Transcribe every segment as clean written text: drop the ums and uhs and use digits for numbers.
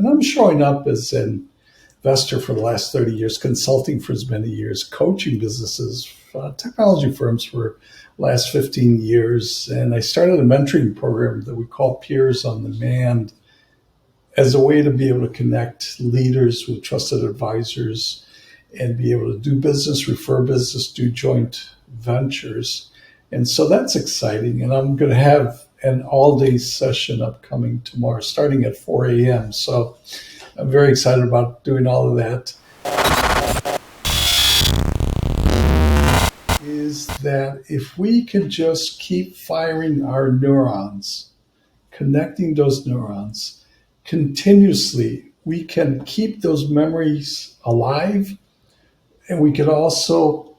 And I'm showing up as an investor for the last 30 years, consulting for as many years, coaching businesses, technology firms for the last 15 years. And I started a mentoring program that we call Peers on Demand as a way to be able to connect leaders with trusted advisors and be able to do business, refer business, do joint ventures. And so that's exciting. And I'm going to have an all-day session upcoming tomorrow, starting at 4 a.m. So I'm very excited about doing all of that. Is that if we can just keep firing our neurons, connecting those neurons continuously, we can keep those memories alive, and we could also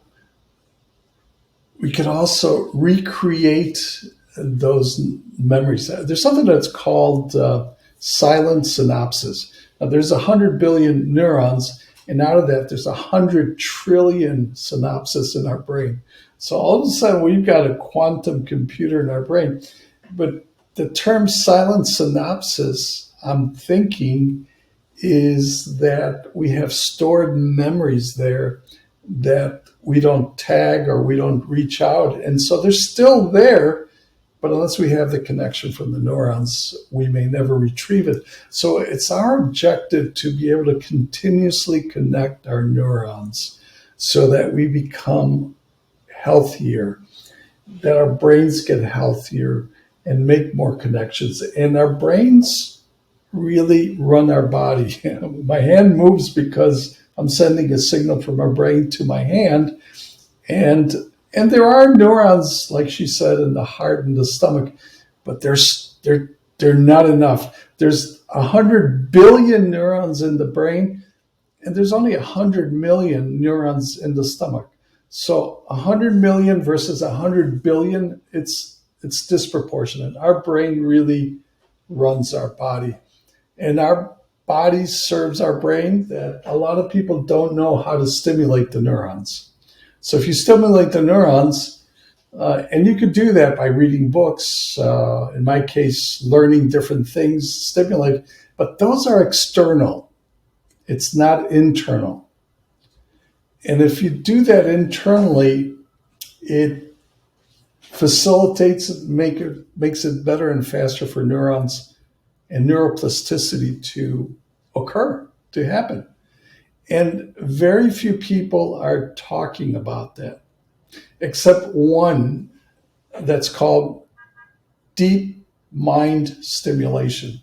recreate those memories. There's something that's called silent synapses. Now, there's 100 billion neurons, and out of that, there's 100 trillion synapses in our brain. So all of a sudden, we've got a quantum computer in our brain. But the term silent synapses, I'm thinking, is that we have stored memories there that we don't tag or we don't reach out. And so they're still there, but unless we have the connection from the neurons, we may never retrieve it. So it's our objective to be able to continuously connect our neurons so that we become healthier, that our brains get healthier and make more connections. And our brains really run our body. My hand moves because I'm sending a signal from our brain to my hand. And there are neurons, like she said, in the heart and the stomach, but they're not enough. There's 100 billion neurons in the brain, and there's only 100 million neurons in the stomach. So 100 million versus 100 billion, it's disproportionate. Our brain really runs our body. And our body serves our brain that a lot of people don't know how to stimulate the neurons. So if you stimulate the neurons, and you could do that by reading books, in my case, learning different things, stimulate, but those are external. It's not internal. And if you do that internally, it facilitates, makes it better and faster for neurons and neuroplasticity to occur, to happen. And very few people are talking about that, except one that's called deep mind stimulation,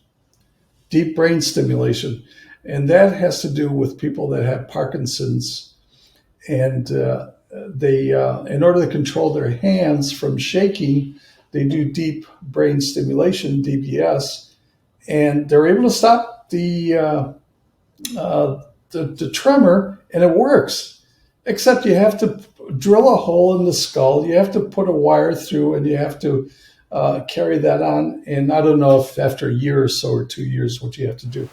deep brain stimulation. And that has to do with people that have Parkinson's, and they, in order to control their hands from shaking, they do deep brain stimulation, DBS, and they're able to stop the tremor, and it works. Except you have to drill a hole in the skull, you have to put a wire through, and you have to carry that on. And I don't know if after a year or so or 2 years what you have to do.